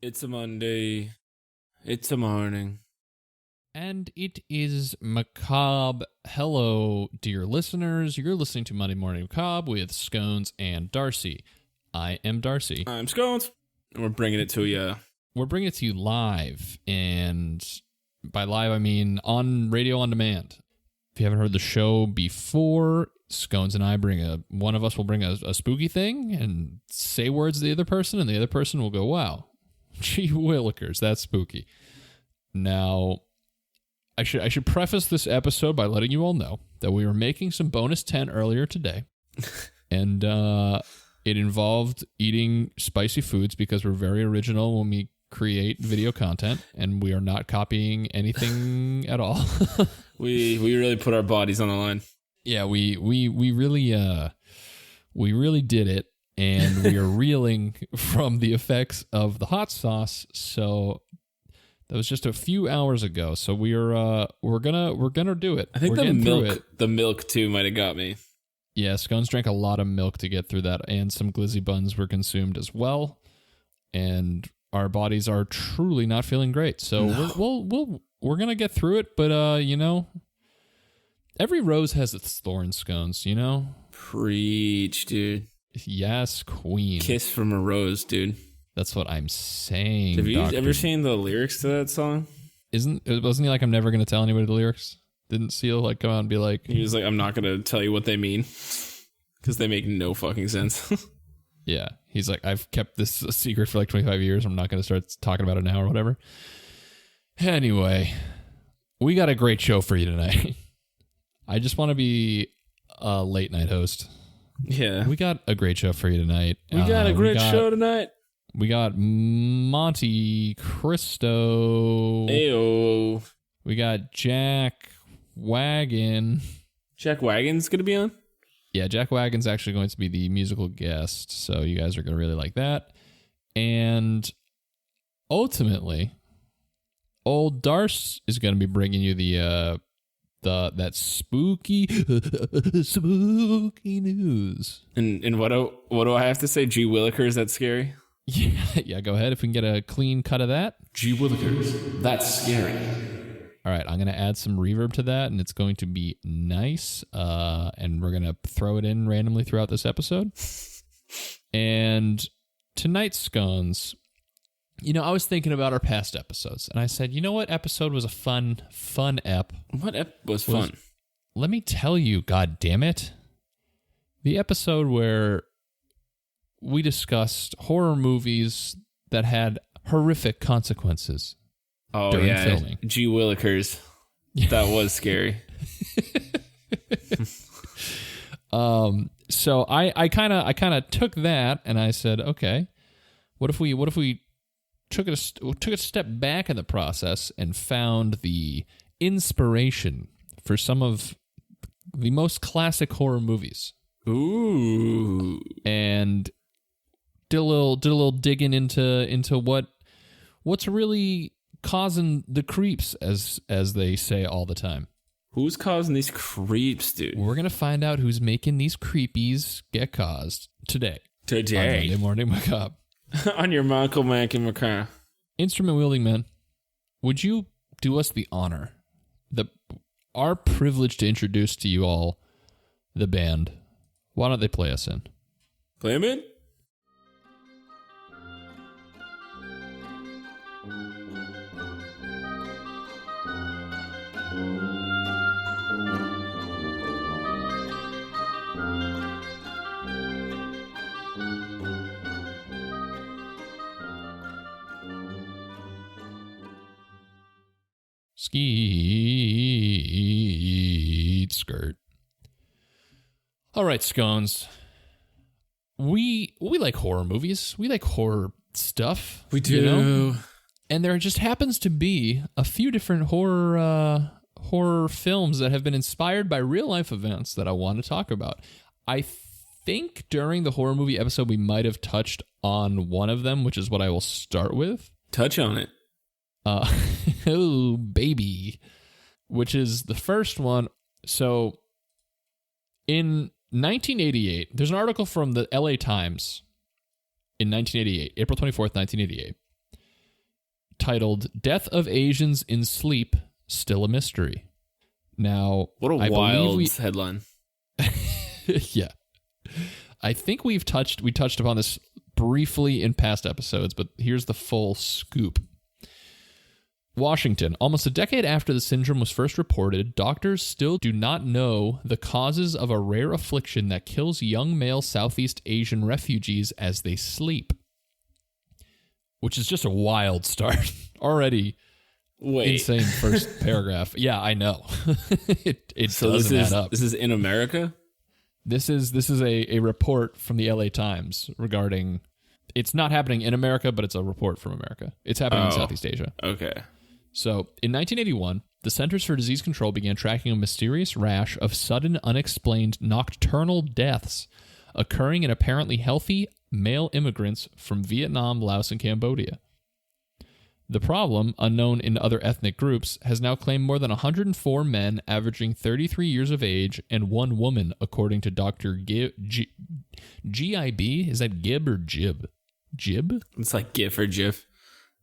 It's a Monday. It's a morning. And it is macabre. Hello, dear listeners. You're listening to Monday Morning Macabre with Scones and Darcy. I am Darcy. I'm Scones. And we're bringing it to you. We're bringing it to you live. And by live, I mean on radio on demand. If you haven't heard the show before, Scones and I one of us will bring a spooky thing and say words to the other person, and the other person will go, wow, gee willikers, that's spooky. Now, I should preface this episode by letting you all know that we were making some bonus 10 earlier today, and it involved eating spicy foods because we're very original when we create video content, and we are not copying anything at all. We really put our bodies on the line. Yeah, we really did it, and we are reeling from the effects of the hot sauce. So that was just a few hours ago. So we're gonna do it. I think the milk too might have got me. Yeah, Scones drank a lot of milk to get through that, and some glizzy buns were consumed as well. And our bodies are truly not feeling great. So we're gonna get through it. But every rose has its thorns, Scones. Preach, dude. Yes, queen. Kiss from a rose, dude. That's what I'm saying. Have you ever seen the lyrics to that song? Wasn't he like, I'm never going to tell anybody the lyrics? Didn't Seal come out and be like... He was like, I'm not going to tell you what they mean. Because they make no fucking sense. Yeah. He's like, I've kept this a secret for like 25 years. I'm not going to start talking about it now or whatever. Anyway, we got a great show for you tonight. I just want to be a late night host. Yeah. We got a great show for you tonight. We got a great show tonight. We got Monte Cristo. Ayo. We got Jack Wagon. Jack Wagon's going to be on? Yeah, Jack Wagon's actually going to be the musical guest, so you guys are going to really like that. And ultimately, old Darce is going to be bringing you that spooky news. And what do I have to say? Gee willikers, that's scary? Yeah, go ahead if we can get a clean cut of that. Gee willikers, that's scary. All right, I'm going to add some reverb to that, and it's going to be nice, and we're going to throw it in randomly throughout this episode. And tonight's Scones, I was thinking about our past episodes, and I said, you know what episode was a fun ep? What ep was fun? Let me tell you, God damn it. The episode where we discussed horror movies that had horrific consequences. Oh, during yeah. Filming. Gee willikers. That was scary. So I kind of took that and I said, okay, what if we took a step back in the process and found the inspiration for some of the most classic horror movies. Ooh. And did a little digging into what's really causing the creeps, as they say all the time. Who's causing these creeps, dude? We're gonna find out who's making these creepies get caused today. On Monday Morning Macabre. On your Michael Mack and Macabre. Instrument wielding man, would you do us the honor, our privilege to introduce to you all the band? Why don't they play us in? Play them in? Skeet skirt. All right, Scones. We like horror movies. We like horror stuff. We do. And there just happens to be a few different horror films that have been inspired by real life events that I want to talk about. I think during the horror movie episode we might have touched on one of them, which is what I will start with. Touch on it. Oh, baby. Which is the first one. So, in 1988, there's an article from the LA Times in 1988, April 24th, 1988. titled "Death of Asians in Sleep Still a Mystery." Now, what a wild headline. Yeah. I think we touched upon this briefly in past episodes, but here's the full scoop. Washington. Almost a decade after the syndrome was first reported, doctors still do not know the causes of a rare affliction that kills young male Southeast Asian refugees as they sleep. Which is just a wild start. Already insane first paragraph. Yeah, I know. it so doesn't add up. This is in America? This is a report from the LA Times regarding... It's not happening in America, but it's a report from America. It's happening in Southeast Asia. Okay. So, in 1981, the Centers for Disease Control began tracking a mysterious rash of sudden, unexplained nocturnal deaths occurring in apparently healthy male immigrants from Vietnam, Laos, and Cambodia. The problem, unknown in other ethnic groups, has now claimed more than 104 men averaging 33 years of age and one woman, according to Dr. G.I.B.? Is that Gib or Jib? Jib? It's like GIF or GIF.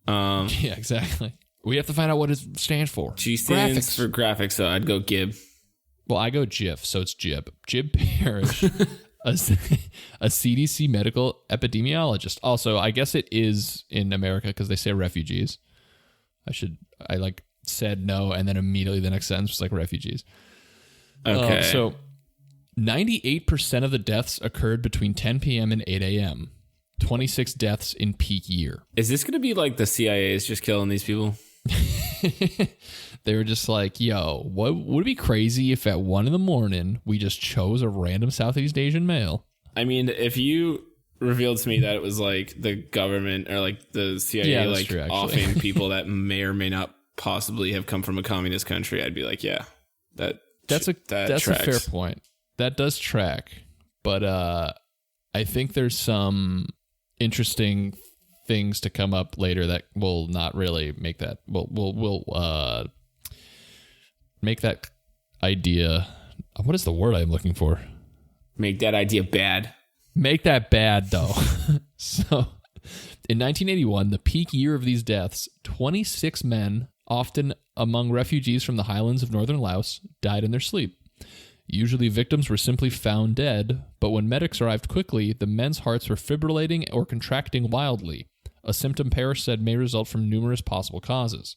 Yeah, exactly. We have to find out what it stands for. G stands for graphics, so I'd go Gib. Well, I go GIF, so it's Jib. Jib Parrish, a CDC medical epidemiologist. Also, I guess it is in America because they say refugees. I said no, and then immediately the next sentence was like refugees. Okay. So 98% of the deaths occurred between 10 p.m. and 8 a.m. 26 deaths in peak year. Is this going to be like the CIA is just killing these people? They were just like, yo, what would it be crazy if at 1 a.m. we just chose a random Southeast Asian male? I mean, if you revealed to me that it was like the government or like the CIA offing people that may or may not possibly have come from a communist country, I'd be like, yeah, that's a fair point. That does track. But I think there's some interesting things to come up later that will not really make that will make that idea, what is the word I'm looking for? Make that idea bad. Make that bad, though. So, in 1981, the peak year of these deaths, 26 men, often among refugees from the highlands of northern Laos, died in their sleep. Usually victims were simply found dead, but when medics arrived quickly, the men's hearts were fibrillating or contracting wildly, a symptom Parrish said may result from numerous possible causes.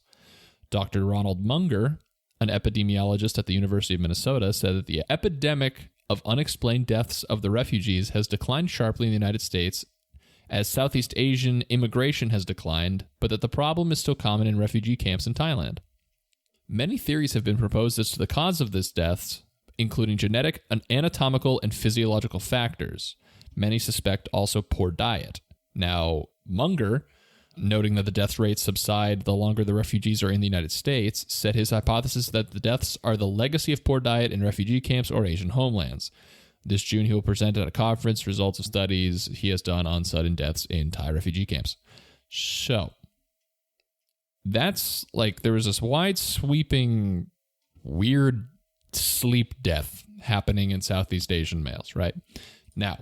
Dr. Ronald Munger, an epidemiologist at the University of Minnesota, said that the epidemic of unexplained deaths of the refugees has declined sharply in the United States as Southeast Asian immigration has declined, but that the problem is still common in refugee camps in Thailand. Many theories have been proposed as to the cause of these deaths, including genetic, anatomical, and physiological factors. Many suspect also poor diet. Now, Munger, noting that the death rates subside the longer the refugees are in the United States, said his hypothesis that the deaths are the legacy of poor diet in refugee camps or Asian homelands. This June, he will present at a conference results of studies he has done on sudden deaths in Thai refugee camps. So, that's like, there was this wide sweeping, weird sleep death happening in Southeast Asian males, right? Now,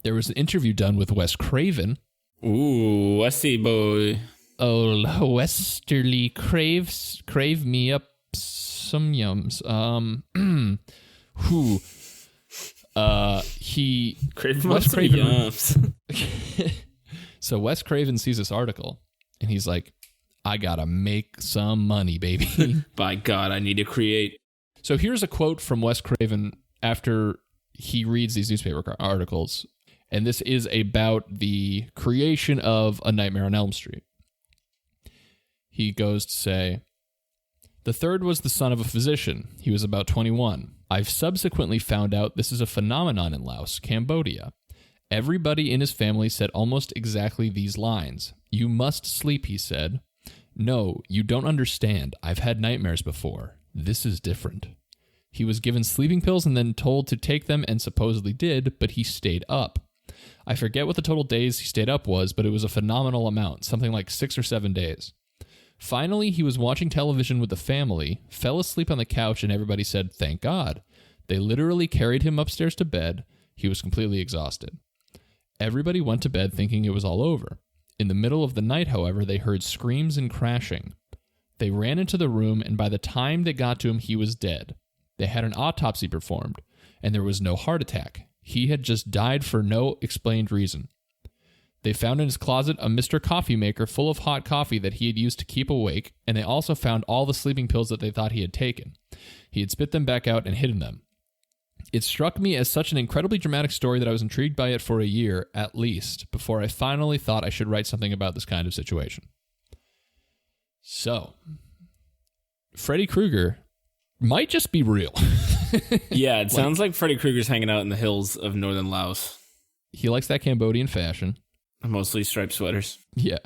there was an interview done with Wes Craven. Ooh, Westy boy. Oh, Westerly crave me up some yums. Wes Craven yums. So Wes Craven sees this article and he's like, I gotta make some money, baby. By God, I need to create. So here's a quote from Wes Craven after he reads these newspaper articles. And this is about the creation of A Nightmare on Elm Street. He goes to say, the third was the son of a physician. He was about 21. I've subsequently found out this is a phenomenon in Laos, Cambodia. Everybody in his family said almost exactly these lines. You must sleep, he said. No, you don't understand. I've had nightmares before. This is different. He was given sleeping pills and then told to take them and supposedly did, but he stayed up. I forget what the total days he stayed up was, but it was a phenomenal amount, something like 6 or 7 days. Finally, he was watching television with the family, fell asleep on the couch, and everybody said, thank God. They literally carried him upstairs to bed. He was completely exhausted. Everybody went to bed thinking it was all over. In the middle of the night, however, they heard screams and crashing. They ran into the room, and by the time they got to him, he was dead. They had an autopsy performed, and there was no heart attack. He had just died for no explained reason. They found in his closet a Mr. Coffee maker full of hot coffee that he had used to keep awake, and they also found all the sleeping pills that they thought he had taken. He had spit them back out and hidden them. It struck me as such an incredibly dramatic story that I was intrigued by it for a year, at least, before I finally thought I should write something about this kind of situation. So, Freddy Krueger might just be real. Yeah, it sounds like Freddy Krueger's hanging out in the hills of northern Laos. He likes that Cambodian fashion. Mostly striped sweaters. Yeah.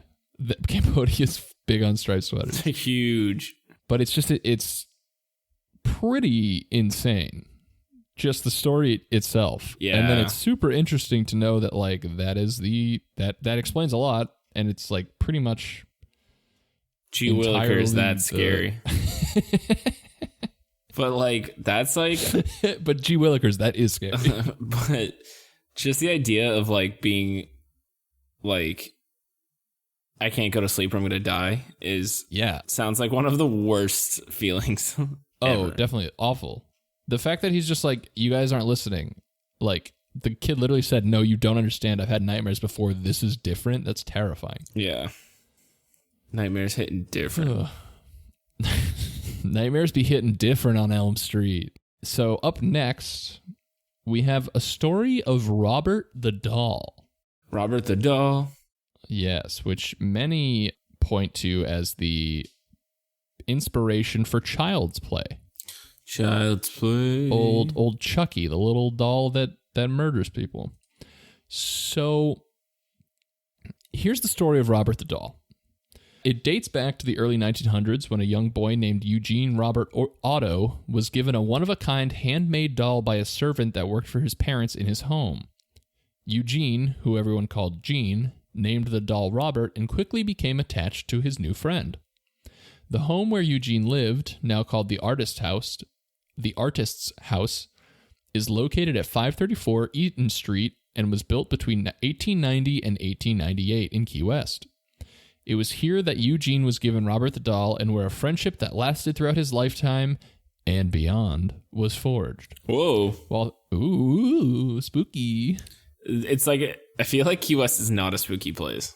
Cambodia's big on striped sweaters. Huge. But it's pretty insane. Just the story itself. Yeah. And then it's super interesting to know that like that explains a lot, and it's like pretty much Gee Willikers, that's scary. But like that's like but gee Willikers, that is scary. But just the idea of like being like I can't go to sleep or I'm gonna die sounds like one of the worst feelings. Oh, ever. Definitely awful. The fact that he's just like, you guys aren't listening. Like, the kid literally said, no, you don't understand. I've had nightmares before. This is different. That's terrifying. Yeah. Nightmares hitting different. Nightmares be hitting different on Elm Street. So up next, we have a story of Robert the Doll. Robert the Doll. Yes, which many point to as the inspiration for Child's Play. Child's Play. Old Chucky, the little doll that murders people. So here's the story of Robert the Doll. It dates back to the early 1900s when a young boy named Eugene Robert Otto was given a one-of-a-kind handmade doll by a servant that worked for his parents in his home. Eugene, who everyone called Gene, named the doll Robert and quickly became attached to his new friend. The home where Eugene lived, now called the Artist's House, is located at 534 Eaton Street and was built between 1890 and 1898 in Key West. It was here that Eugene was given Robert the Doll and where a friendship that lasted throughout his lifetime and beyond was forged. Whoa. Well, ooh, spooky. It's like, I feel like Key West is not a spooky place.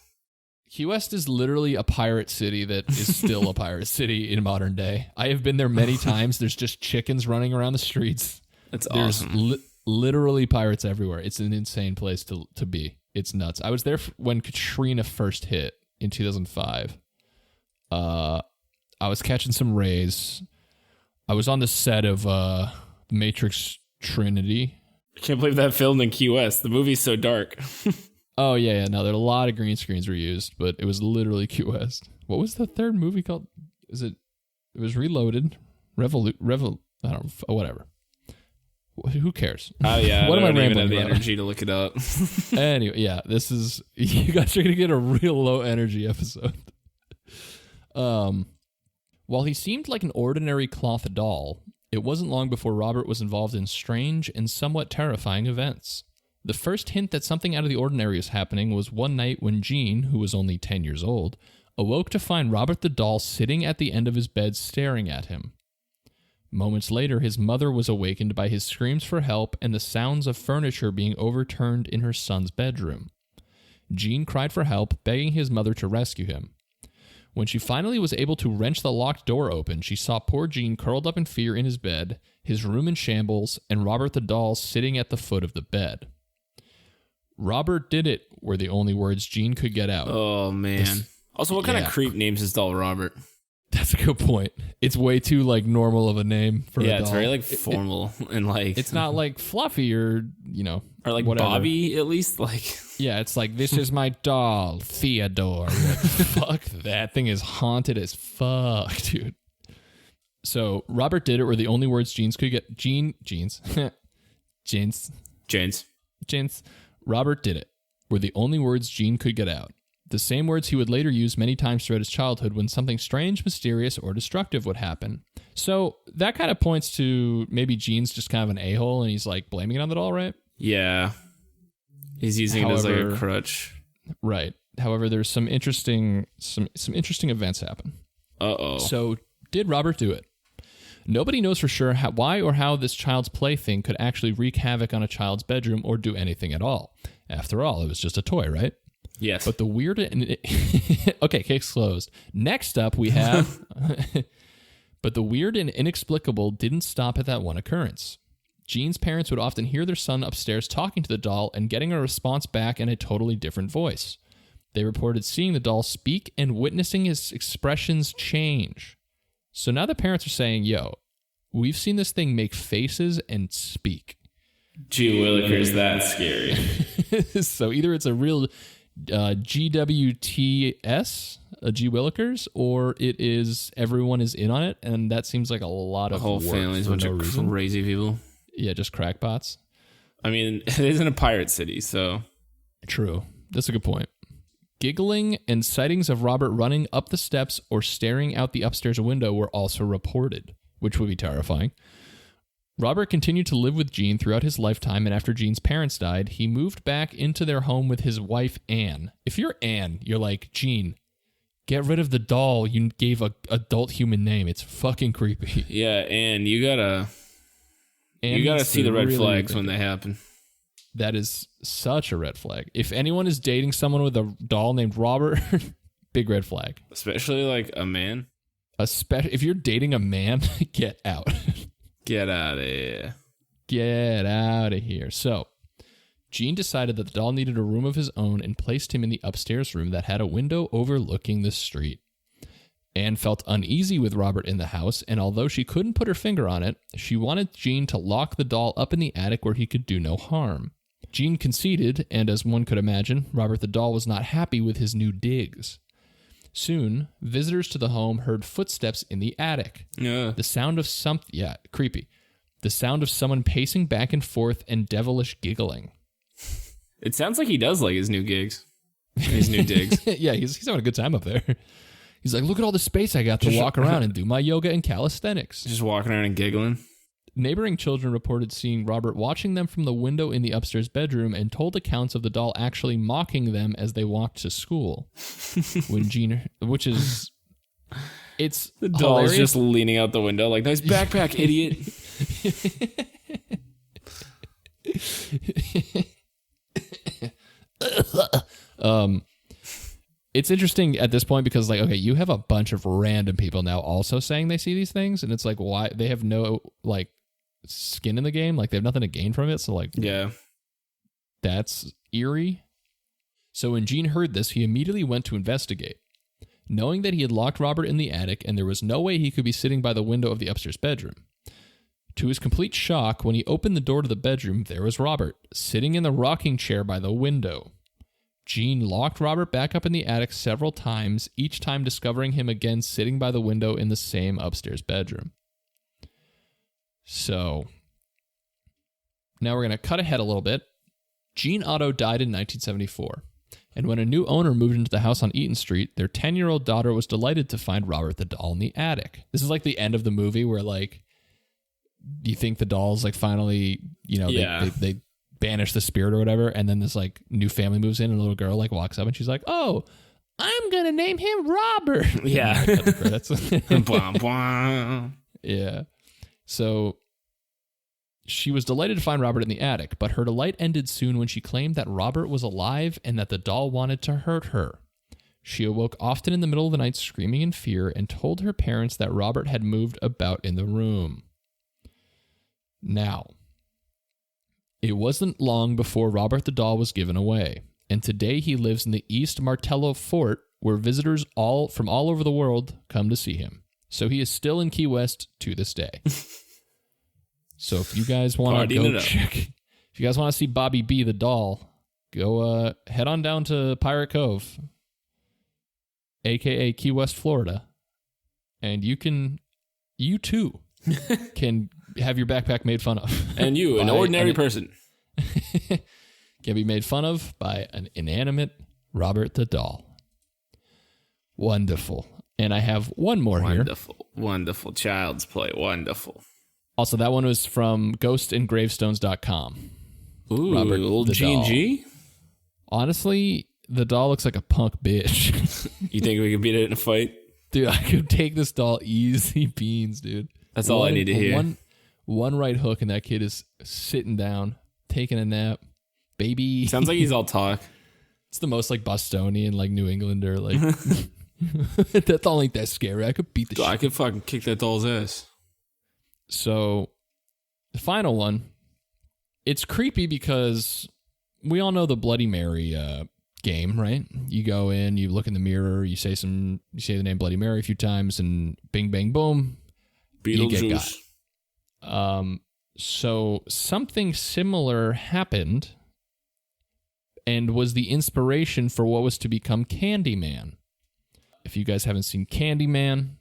Key West is literally a pirate city that is still a pirate city in modern day. I have been there many times. There's just chickens running around the streets. That's awesome. There's literally pirates everywhere. It's an insane place to be. It's nuts. I was there when Katrina first hit in 2005. I was catching some rays. I was on the set of Matrix Trinity. I can't believe that filmed in Key West. The movie's so dark. Oh, yeah. No, there are a lot of green screens were used, but it was literally Key West. What was the third movie called? It was Reloaded. I don't know. Whatever. Who cares? Oh, yeah. What I don't even have the about? energy to look it up. Anyway, yeah. You guys are going to get a real low energy episode. While he seemed like an ordinary cloth doll, it wasn't long before Robert was involved in strange and somewhat terrifying events. The first hint that something out of the ordinary was happening was one night when Gene, who was only 10 years old, awoke to find Robert the Doll sitting at the end of his bed staring at him. Moments later, his mother was awakened by his screams for help and the sounds of furniture being overturned in her son's bedroom. Gene cried for help, begging his mother to rescue him. When she finally was able to wrench the locked door open, she saw poor Gene curled up in fear in his bed, his room in shambles, and Robert the Doll sitting at the foot of the bed. Robert did it were the only words Gene could get out. Oh, man. Also, what kind of creep names his doll Robert? That's a good point. It's way too like normal of a name for a doll. Yeah, it's very like formal and like it's not like Fluffy or or like whatever. Bobby at least like yeah, it's like this is my doll Theodore. Like, fuck that thing is haunted as fuck, dude. So Robert did it were the only words Jeans could get. Jeans. Robert did it were the only words Gene could get out. The same words he would later use many times throughout his childhood when something strange, mysterious, or destructive would happen. So that kind of points to maybe Gene's just kind of an a-hole and he's like blaming it on the doll, right? Yeah. He's using it as like a crutch. Right. However, there's some interesting events happen. Uh-oh. So, did Robert do it? Nobody knows for sure why or how this child's plaything could actually wreak havoc on a child's bedroom or do anything at all. After all, it was just a toy, right? Yes. But the weird... Okay, case closed. Next up, we have... But the weird and inexplicable didn't stop at that one occurrence. Jean's parents would often hear their son upstairs talking to the doll and getting a response back in a totally different voice. They reported seeing the doll speak and witnessing his expressions change. So now the parents are saying, yo, we've seen this thing make faces and speak. Gee willikers, that's scary. So either it's a real GWTS, a Gee willikers, or it is everyone is in on it, and that seems like a lot of whole family's a bunch of crazy people. Yeah, just crackpots. I mean, it isn't a pirate city, so... True. That's a good point. Giggling and sightings of Robert running up the steps or staring out the upstairs window were also reported, which would be terrifying. Robert continued to live with Jean throughout his lifetime, and after Jean's parents died, he moved back into their home with his wife, Anne. If you're Anne, you're like, Jean, get rid of the doll you gave a adult human name. It's fucking creepy. Yeah, Anne, you gotta see the red flags when they happen. That is such a red flag. If anyone is dating someone with a doll named Robert, big red flag. Especially like a man. If you're dating a man, get out. Get out of here. Get out of here. So, Jean decided that the doll needed a room of his own and placed him in the upstairs room that had a window overlooking the street. Anne felt uneasy with Robert in the house, and although she couldn't put her finger on it, she wanted Jean to lock the doll up in the attic where he could do no harm. Jean conceded, and as one could imagine, Robert the doll was not happy with his new digs. Soon, visitors to the home heard footsteps in the attic. Yeah. The sound of creepy. The sound of someone pacing back and forth and devilish giggling. It sounds like he does like his new gigs. His new digs. Yeah, he's having a good time up there. He's like, look at all the space I got to walk around and do my yoga and calisthenics. Just walking around and giggling. Neighboring children reported seeing Robert watching them from the window in the upstairs bedroom and told accounts of the doll actually mocking them as they walked to school. When Jean, it's the doll's just leaning out the window like, nice backpack, idiot. It's interesting at this point because, like, okay, you have a bunch of random people now also saying they see these things, and it's like, why they have no like skin in the game, like they have nothing to gain from it. So, like, yeah, that's eerie. So when Jean heard this, he immediately went to investigate, knowing that he had locked Robert in the attic, and there was no way he could be sitting by the window of the upstairs bedroom. To his complete shock, when he opened the door to the bedroom, there was Robert sitting in the rocking chair by the window. Jean locked Robert back up in the attic several times, each time discovering him again sitting by the window in the same upstairs bedroom. So, now we're going to cut ahead a little bit. Jean Otto died in 1974, and when a new owner moved into the house on Eaton Street, their 10-year-old daughter was delighted to find Robert the doll in the attic. This is like the end of the movie where, like, you think the doll's, like, finally, you know, they banish the spirit or whatever, and then this like new family moves in and a little girl like walks up and she's like, oh, I'm gonna name him Robert. Yeah. Yeah. So she was delighted to find Robert in the attic, but her delight ended soon when she claimed that Robert was alive and that the doll wanted to hurt her. She awoke often in the middle of the night screaming in fear and told her parents that Robert had moved about in the room. Now, it wasn't long before Robert the doll was given away, and today he lives in the East Martello Fort, where visitors from all over the world come to see him. So he is still in Key West to this day. So if you guys want to go check, if you guys want to see Bobby B the doll, go head on down to Pirate Cove, aka Key West, Florida, and you too can have your backpack made fun of. And you, an ordinary person, can be made fun of by an inanimate Robert the doll. Wonderful. And I have one more here. Wonderful. Child's play. Wonderful. Also, that one was from ghostandgravestones.com. Ooh, Robert old G&G? Honestly, the doll looks like a punk bitch. You think we could beat it in a fight? Dude, I could take this doll easy beans, dude. That's all I need to hear. One right hook and that kid is sitting down, taking a nap. Baby. Sounds like he's all talk. It's the most like Bostonian, like New Englander, like that doll ain't that scary. I could beat the shit. I could fucking kick that doll's ass. So the final one, it's creepy because we all know the Bloody Mary game, right? You go in, you look in the mirror, you say the name Bloody Mary a few times, and bing bang boom, you get got. So something similar happened and was the inspiration for what was to become Candyman. If you guys haven't seen Candyman,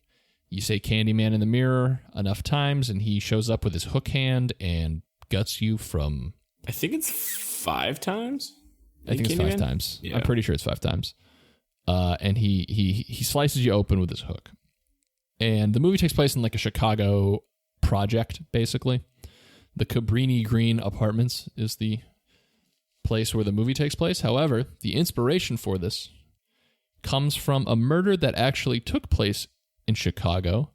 you say Candyman in the mirror enough times and he shows up with his hook hand and guts you from... I think it's 5 times? I think it's 5 times. Yeah. I'm pretty sure it's 5 times. And he slices you open with his hook. And the movie takes place in like a Chicago project, basically. The Cabrini Green Apartments is the place where the movie takes place. However, the inspiration for this comes from a murder that actually took place in Chicago.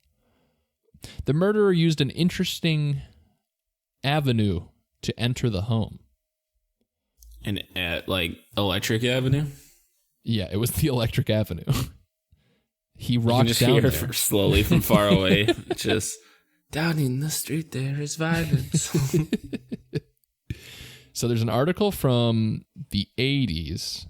The murderer used an interesting avenue to enter the home. And at like Electric Avenue? Yeah, it was the Electric Avenue. He rocks down there. Slowly from far away. Just down in the street there is violence. So there's an article from the 80s,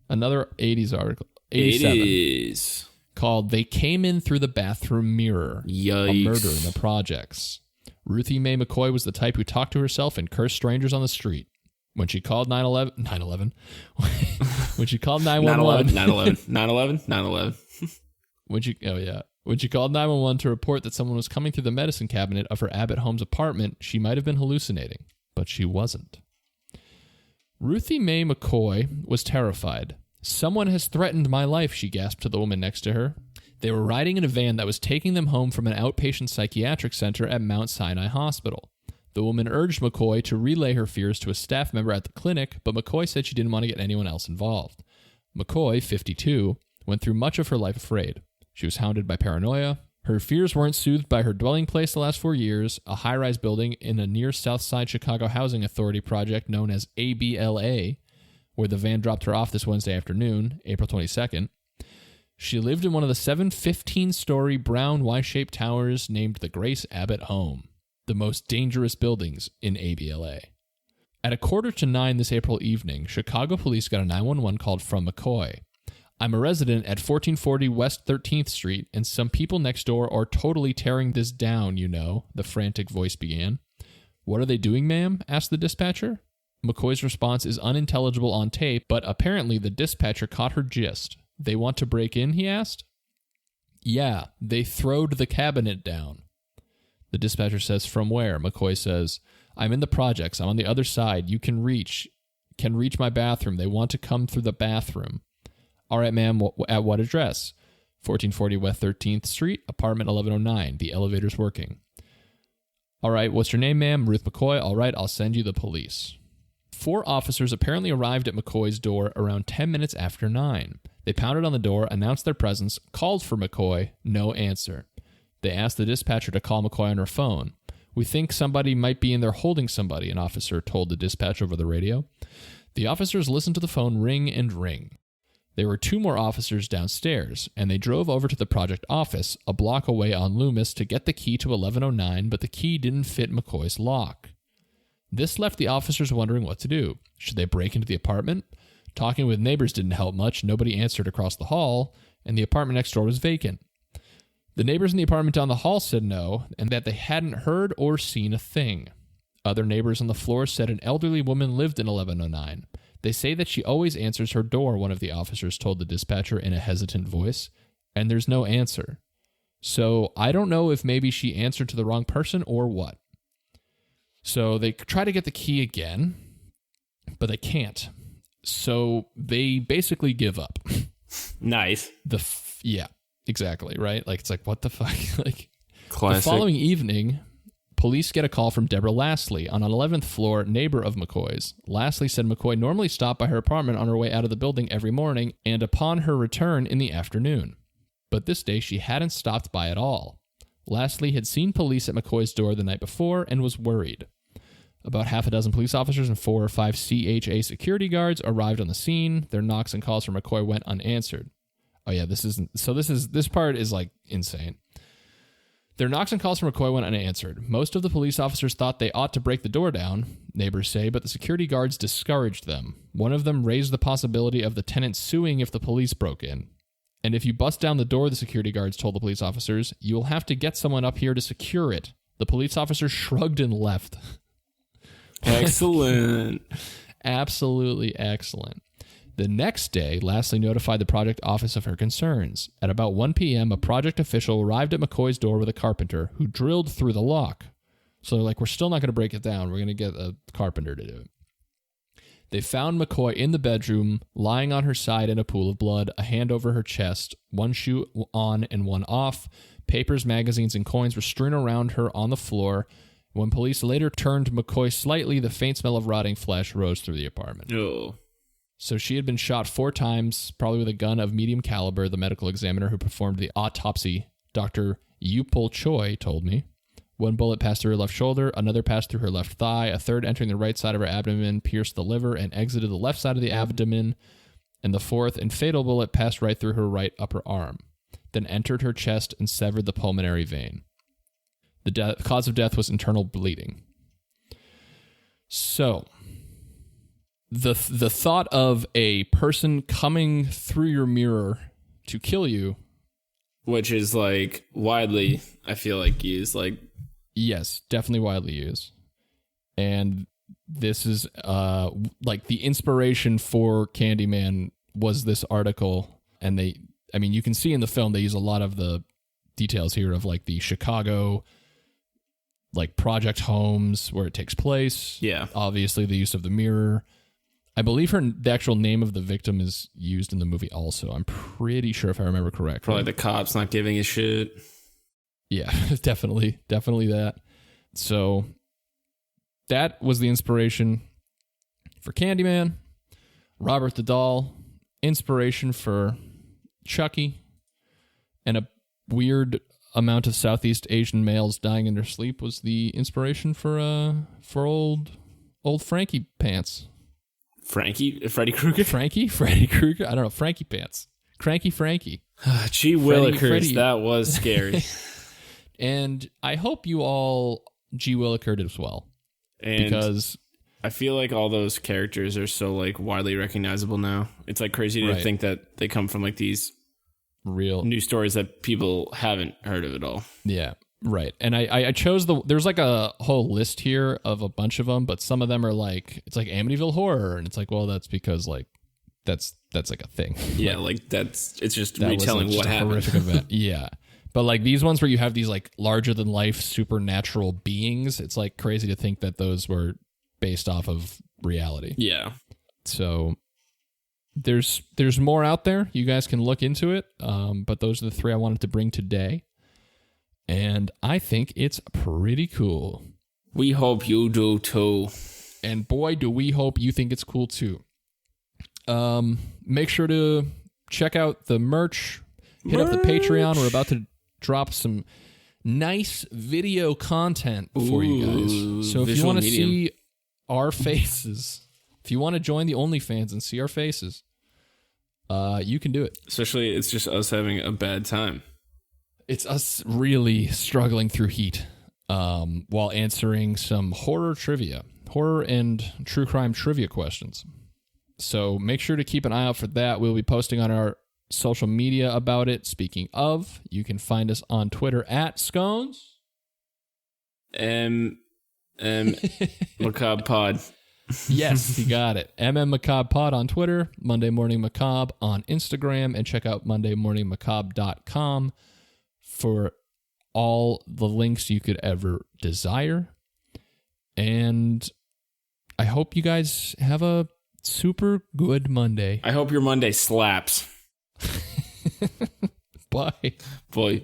another 80s article, 87, 80s. Called "They Came In Through the Bathroom Mirror." Yikes. A murder in the projects. Ruthie Mae McCoy was the type who talked to herself and cursed strangers on the street. When she called 911, when she called 911, 911. When she called 911 to report that someone was coming through the medicine cabinet of her Abbott Homes apartment, she might have been hallucinating, but she wasn't. Ruthie Mae McCoy was terrified. "Someone has threatened my life," she gasped to the woman next to her. They were riding in a van that was taking them home from an outpatient psychiatric center at Mount Sinai Hospital. The woman urged McCoy to relay her fears to a staff member at the clinic, but McCoy said she didn't want to get anyone else involved. McCoy, 52, went through much of her life afraid. She was hounded by paranoia. Her fears weren't soothed by her dwelling place the last 4 years, a high-rise building in a near South Side Chicago Housing Authority project known as ABLA, where the van dropped her off this Wednesday afternoon, April 22nd. She lived in one of the 7 15-story brown Y-shaped towers named the Grace Abbott Home, the most dangerous buildings in ABLA. At 8:45 this April evening, Chicago police got a 911 call from McCoy. "I'm a resident at 1440 West 13th Street, and some people next door are totally tearing this down, you know," the frantic voice began. "What are they doing, ma'am?" asked the dispatcher. McCoy's response is unintelligible on tape, but apparently the dispatcher caught her gist. "They want to break in?" he asked. "Yeah, they throwed the cabinet down." The dispatcher says, "From where?" McCoy says, "I'm in the projects. I'm on the other side. You can reach my bathroom. They want to come through the bathroom." "All right, ma'am, at what address?" 1440 West 13th Street, apartment 1109. The elevator's working. "All right, what's your name, ma'am?" "Ruth McCoy." "All right, I'll send you the police." 4 officers apparently arrived at McCoy's door around 10 minutes after 9. They pounded on the door, announced their presence, called for McCoy. No answer. They asked the dispatcher to call McCoy on her phone. "We think somebody might be in there holding somebody," an officer told the dispatcher over the radio. The officers listened to the phone ring and ring. There were 2 more officers downstairs, and they drove over to the project office, a block away on Loomis, to get the key to 1109, but the key didn't fit McCoy's lock. This left the officers wondering what to do. Should they break into the apartment? Talking with neighbors didn't help much. Nobody answered across the hall, and the apartment next door was vacant. The neighbors in the apartment down the hall said no, and that they hadn't heard or seen a thing. Other neighbors on the floor said an elderly woman lived in 1109. They say that she always answers her door, one of the officers told the dispatcher in a hesitant voice, and there's no answer. So I don't know if maybe she answered to the wrong person or what. So they try to get the key again, but they can't. So they basically give up. Nice. Yeah, exactly, right? Like, it's like, what the fuck? Like, classic. The following evening, Police get a call from Deborah Lastly, on an 11th floor neighbor of McCoy's. Lastly said McCoy normally stopped by her apartment on her way out of the building every morning and upon her return in the afternoon. But this day she hadn't stopped by at all. Lastly had seen police at McCoy's door the night before and was worried. About half a dozen police officers and 4 or 5 CHA security guards arrived on the scene. Their knocks and calls for McCoy went unanswered. Oh yeah, this part is like insane. Their knocks and calls from McCoy went unanswered. Most of the police officers thought they ought to break the door down, neighbors say, but the security guards discouraged them. One of them raised the possibility of the tenant suing if the police broke in. And if you bust down the door, the security guards told the police officers, you will have to get someone up here to secure it. The police officers shrugged and left. Excellent. Absolutely excellent. The next day, Lastly notified the project office of her concerns. At about 1 p.m., a project official arrived at McCoy's door with a carpenter who drilled through the lock. So they're like, we're still not going to break it down. We're going to get a carpenter to do it. They found McCoy in the bedroom, lying on her side in a pool of blood, a hand over her chest, one shoe on and one off. Papers, magazines, and coins were strewn around her on the floor. When police later turned McCoy slightly, the faint smell of rotting flesh rose through the apartment. Oh. So she had been shot 4 times, probably with a gun of medium caliber, the medical examiner who performed the autopsy, Dr. Yupol Choi, told me. 1 bullet passed through her left shoulder, another passed through her left thigh, a third entering the right side of her abdomen, pierced the liver, and exited the left side of the abdomen, and the 4th and fatal bullet passed right through her right upper arm, then entered her chest and severed the pulmonary vein. The cause of death was internal bleeding. So, the thought of a person coming through your mirror to kill you, which is like widely, I feel like, used. Like, yes, definitely widely used. And this is like the inspiration for Candyman was this article, and you can see in the film they use a lot of the details here of like the Chicago like project homes where it takes place. Yeah. Obviously the use of the mirror. I believe the actual name of the victim is used in the movie also. I'm pretty sure if I remember correctly. Probably the cops not giving a shit. Yeah, definitely that. So that was the inspiration for Candyman. Robert the Doll, inspiration for Chucky, and a weird amount of Southeast Asian males dying in their sleep was the inspiration for old Frankie Pants. Freddy Krueger? Freddy Krueger? I don't know, Frankie Pants. Cranky Frankie. Gee Willikers, that was scary. And I hope you all G. Willikers as well. And because I feel like all those characters are so like widely recognizable now. It's like crazy to think that they come from like these real new stories that people haven't heard of at all. Yeah, right. And I chose there's like a whole list here of a bunch of them, but some of them are like, it's like Amityville Horror, and it's like, well, that's because like that's like a thing. Yeah, like it's just retelling what happened. Horrific event. Yeah. But like these ones where you have these like larger than life supernatural beings, it's like crazy to think that those were based off of reality. Yeah. So there's more out there. You guys can look into it. But those are the 3 I wanted to bring today. And I think it's pretty cool. We hope you do too. And boy, do we hope you think it's cool too. Make sure to check out the merch. Hit up the Patreon. We're about to drop some nice video content for you guys. So if you want to see our faces, if you want to join the OnlyFans and see our faces, you can do it. Especially it's just us having a bad time. It's us really struggling through heat while answering some horror and true crime trivia questions. So make sure to keep an eye out for that. We'll be posting on our social media about it. Speaking of, you can find us on Twitter at Scones. Macabre Pod. Yes, you got it. Macabre Pod on Twitter, Monday Morning Macabre on Instagram, and check out mondaymorningmacabre.com for all the links you could ever desire. And I hope you guys have a super good Monday. I hope your Monday slaps. Bye. Bye.